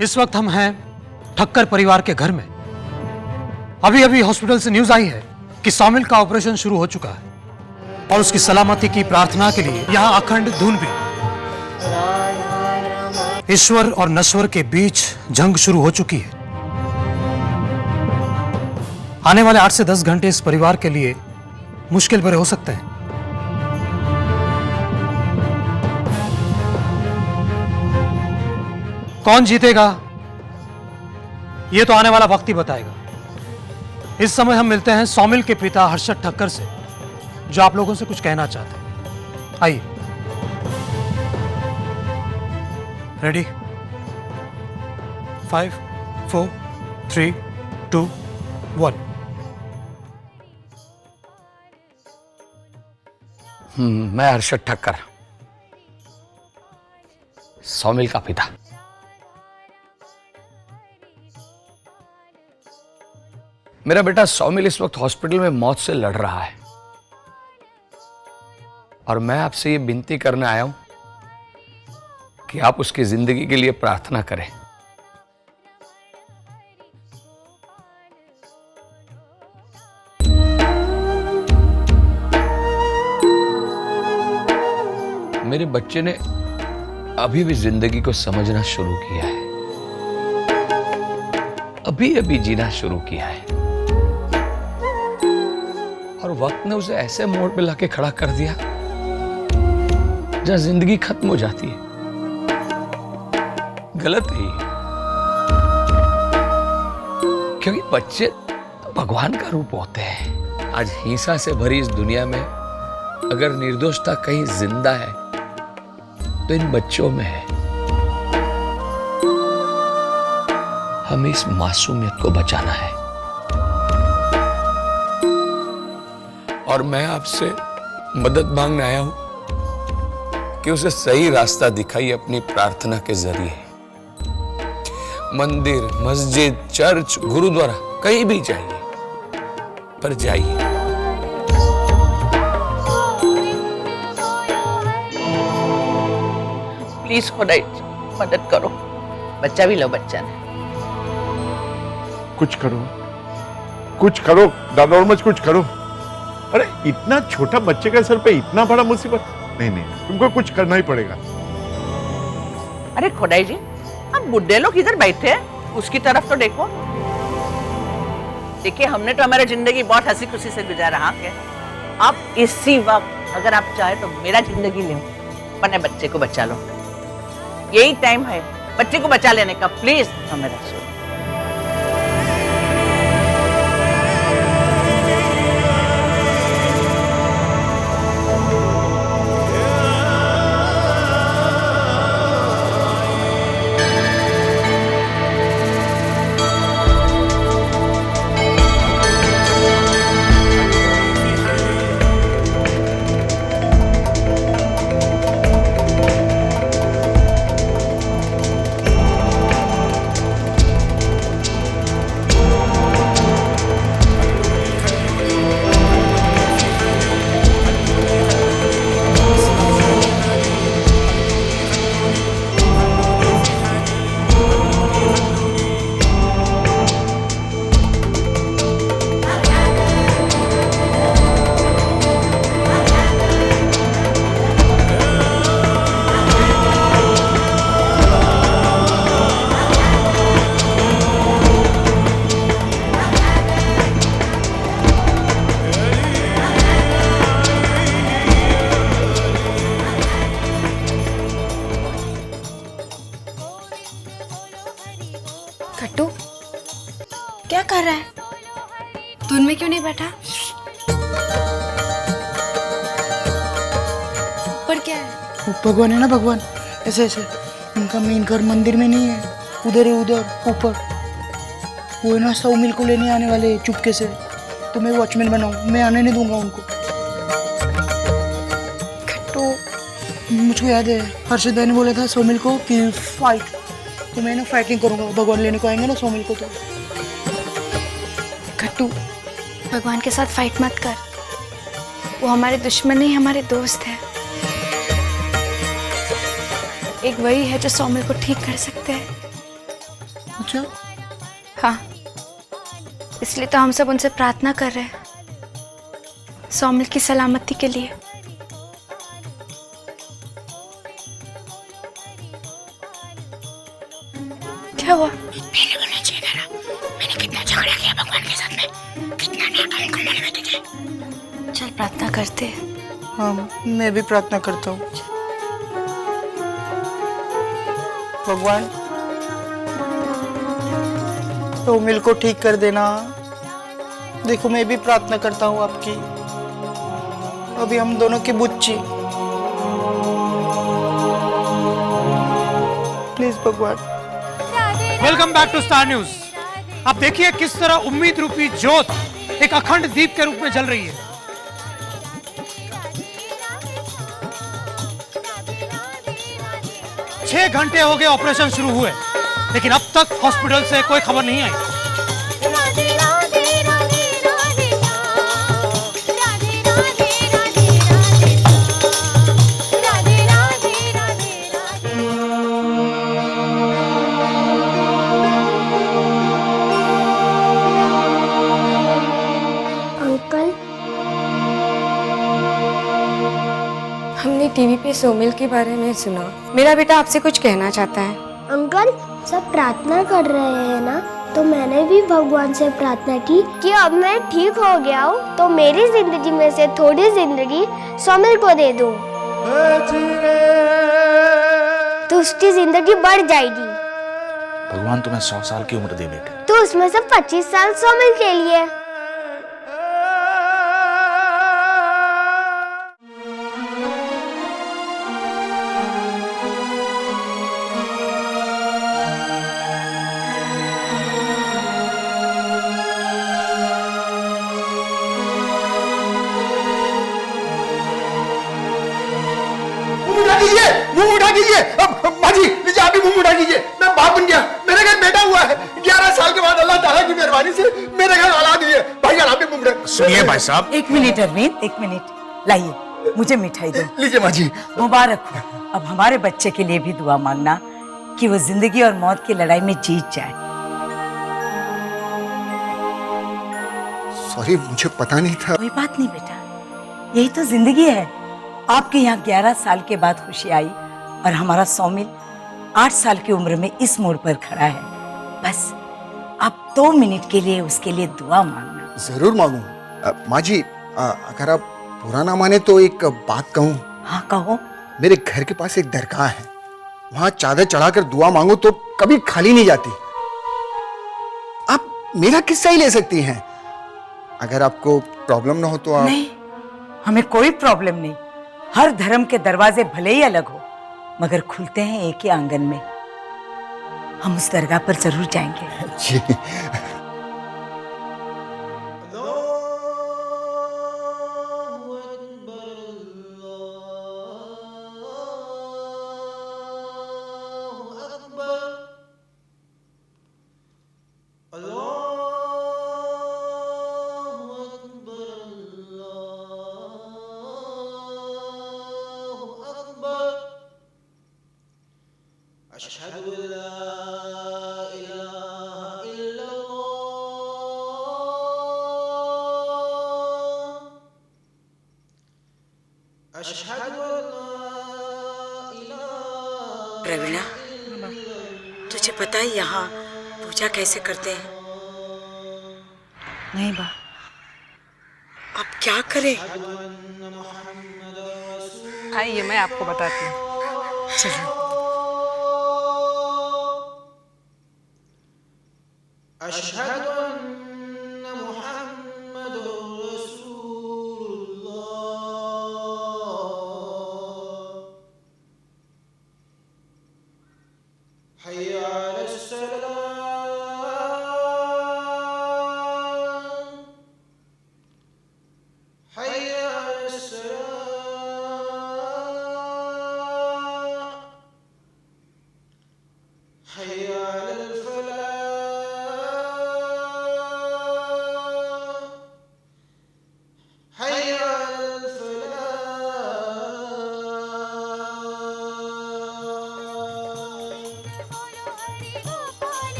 इस वक्त हम हैं ठक्कर परिवार के घर में। अभी अभी हॉस्पिटल से न्यूज आई है कि सौमिल का ऑपरेशन शुरू हो चुका है और उसकी सलामती की प्रार्थना के लिए यहाँ अखंड धुन भी। ईश्वर और नश्वर के बीच जंग शुरू हो चुकी है। आने वाले 8 से 10 घंटे इस परिवार के लिए मुश्किल भरे हो सकते हैं। कौन जीतेगा यह तो आने वाला वक्त ही बताएगा। इस समय हम मिलते हैं सौमिल के पिता हर्षद ठक्कर से, जो आप लोगों से कुछ कहना चाहते हैं। आइए। रेडी? 5 4 3 2 1। मैं हर्षद ठक्कर, सौमिल का पिता। मेरा बेटा सौमिल इस वक्त हॉस्पिटल में मौत से लड़ रहा है और मैं आपसे ये विनती करने आया हूं कि आप उसकी जिंदगी के लिए प्रार्थना करें। मेरे बच्चे ने अभी भी जिंदगी को समझना शुरू किया है, अभी अभी जीना शुरू किया है और वक्त ने उसे ऐसे मोड़ पे लाके खड़ा कर दिया जहां जिंदगी खत्म हो जाती है। गलत है ये, क्योंकि बच्चे तो भगवान का रूप होते हैं। आज हिंसा से भरी इस दुनिया में अगर निर्दोषता कहीं जिंदा है तो इन बच्चों में है। हमें इस मासूमियत को बचाना है और मैं आपसे मदद मांगने आया हूं कि उसे सही रास्ता दिखाइए अपनी प्रार्थना के जरिए। मंदिर, मस्जिद, चर्च, गुरुद्वारा, कहीं भी जाइए, पर जाइए। प्लीज खुदाई मदद करो, बच्चा भी लो बच्चा ने। कुछ करो दादा और मच कुछ करो। अरे इतना छोटा बच्चे के सर पे इतना बड़ा मुसीबत, नहीं तुमको कुछ करना ही पड़ेगा। अरे खुदाई जी, आप बुड्ढे लोग इधर बैठे हैं, उसकी तरफ तो देखो। देखिए, हमने तो हमारी जिंदगी बहुत हंसी खुशी से गुजारा। हाँ क्या आप इसी वक्त अगर आप चाहे तो मेरा जिंदगी लो, अपने बच्चे को बचा लो। यही टाइम है बच्चे को बचा लेने का। प्लीज हमें रखो। कट्टू क्या कर रहा है? तू उनमें क्यों नहीं बैठा? ऊपर क्या है? वो भगवान है ना, भगवान ऐसे ऐसे। उनका मेन घर मंदिर में नहीं है, उधर है, उधर ऊपर। वो है ना सौमिल को लेने आने वाले चुपके से, तो मैं वॉचमैन बनाऊं, मैं आने नहीं दूंगा उनको। कट्टू मुझको याद है हर्षद ने बोला था सौमिल को कि फाइट, तो मैं ना फाइटिंग करूंगा। भगवान लेने को आएंगे ना सौमिल को, तो कट्टू भगवान के साथ फाइट मत कर। वो हमारे दुश्मन नहीं, हमारे दोस्त है। एक वही है जो सौमिल को ठीक कर सकते हैं। अच्छा, हाँ, इसलिए तो हम सब उनसे प्रार्थना कर रहे हैं, सौमिल की सलामती के लिए। क्या हुआ? चल प्रार्थना करते हैं। हाँ, मैं भी प्रार्थना करता हूँ। भगवान, सौमिल को ठीक कर देना। देखो, मैं भी प्रार्थना करता हूँ आपकी। अभी हम दोनों की बुच्ची, प्लीज भगवान। Welcome back to Star News. अब देखिए किस तरह उम्मीद रूपी ज्योत एक अखंड दीप के रूप में जल रही है। छह घंटे हो गए ऑपरेशन शुरू हुए, लेकिन अब तक हॉस्पिटल से कोई खबर नहीं आई। अंकल, हमने टीवी पे सौमिल के बारे में सुना। मेरा बेटा आपसे कुछ कहना चाहता है। अंकल, सब प्रार्थना कर रहे हैं ना, तो मैंने भी भगवान से प्रार्थना की कि अब मैं ठीक हो गया हूँ तो मेरी जिंदगी में से थोड़ी जिंदगी सौमिल को दे दूँ, तो उसकी जिंदगी बढ़ जाएगी। भगवान तुम्हें 100 साल की उम्र दे बेटे। तो उसमें से 25 साल सौमिल के लिए। मुंह उठा कीजिए, माँ जी लीजिए, आप भी मुंह उठा कीजिए। मैं बाप बन गया, मेरे घर बेटा हुआ है। 11 साल के बाद अल्लाह ताला की मेहरबानी से मेरे घर औलाद हुई है। भाई आप भी मुंह उठा। सुनिए भाई साहब, एक मिनट अरविंद, एक मिनट लाइए, मुझे मिठाई दो। लीजिए माँ जी। मुबारक हो। अब हमारे बच्चे के लिए भी दुआ मांगना कि वो जिंदगी और मौत की लड़ाई में जीत जाए। सॉरी, मुझे पता नहीं था। कोई बात नहीं बेटा, यही तो जिंदगी है। आपके यहाँ 11 साल के बाद खुशी आई और हमारा सौमिल 8 साल की उम्र में इस मोड़ पर खड़ा है। बस आप 2 मिनट के लिए उसके लिए दुआ मांगना। जरूर मांगू। माँ जी, अगर आप बुरा ना माने तो एक बात कहूँ। हाँ कहो। मेरे घर के पास एक दरगाह है, वहाँ चादर चढ़ाकर दुआ मांगो तो कभी खाली नहीं जाती। आप मेरा किस्सा ही ले सकती हैं, अगर आपको प्रॉब्लम ना हो तो। आप नहीं, हमें कोई प्रॉब्लम नहीं। हर धर्म के दरवाजे भले ही अलग हो, मगर खुलते हैं एक ही आंगन में। हम उस दरगाह पर जरूर जाएंगे। जी। प्रवीणा, तुझे पता है यहाँ पूजा कैसे करते हैं? नहीं बा। अब क्या करें? आइए, मैं आपको बताती हूँ। चलो।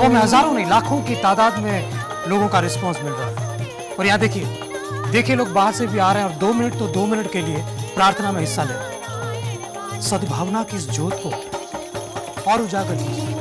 में हजारों नहीं लाखों की तादाद में लोगों का रिस्पांस मिल रहा है। और यहाँ देखिए लोग बाहर से भी आ रहे हैं और 2 मिनट तो 2 मिनट के लिए प्रार्थना में हिस्सा ले रहे हैं। सद्भावना की इस ज्योत को और उजागर कीजिए।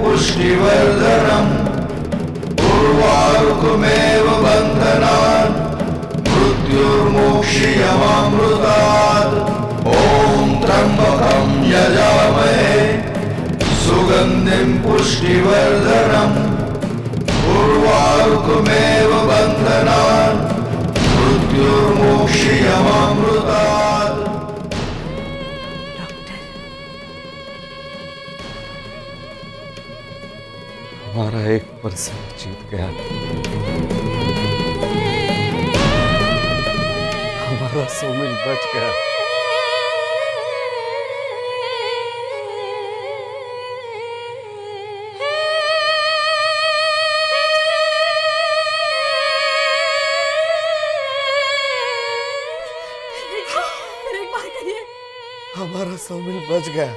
पुष्टिवर्धनम् उर्वारुकमेव बन्धनान् मृत्युर्मोक्षयमामृतात् ॐ त्र्यम्बकं यजामहे सुगन्धिं पुष्टिवर्धनम् उर्वारुकमेव बन्धनान् मृत्युर्मोक्षयमामृतात्। हमारा 1% जीत गया, हमारा सोमिल बच गया। हमारा सोमिल बच गया।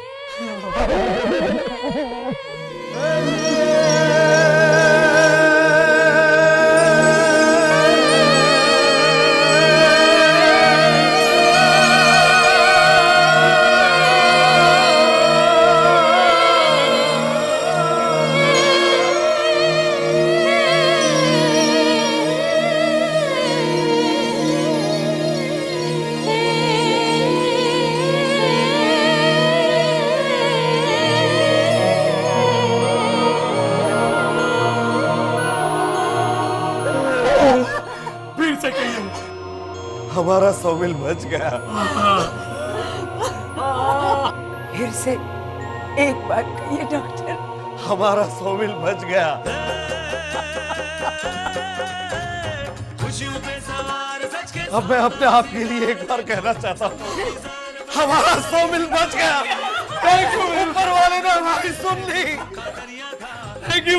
हमारा सोमिल बच गया। फिर से एक बार कहिए डॉक्टर। हमारा सोमिल बच गया। अब मैं अपने आप के लिए एक बार कहना चाहता हूँ, हमारा सोमिल बच गया। थैंक यू, ऊपर वाले ने हमारी सुन ली। Thank you.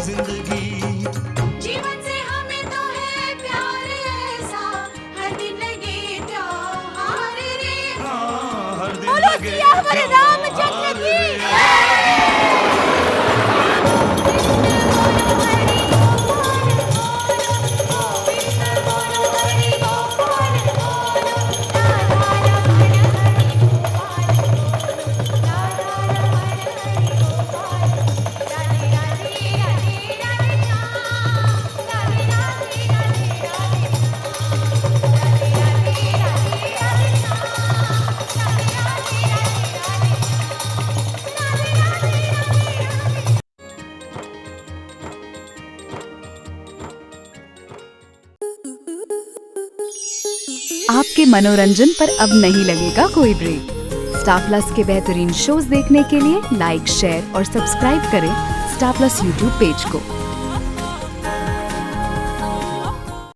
जिंदगी जीवन से हमें तो है प्यार ऐसा, हर दिन लगे त्योहार रे। बोलो सियावर रामचंद्र की। आपके मनोरंजन पर अब नहीं लगेगा कोई ब्रेक। स्टार प्लस के बेहतरीन शोज देखने के लिए लाइक, शेयर और सब्सक्राइब करें स्टार प्लस यूट्यूब पेज को।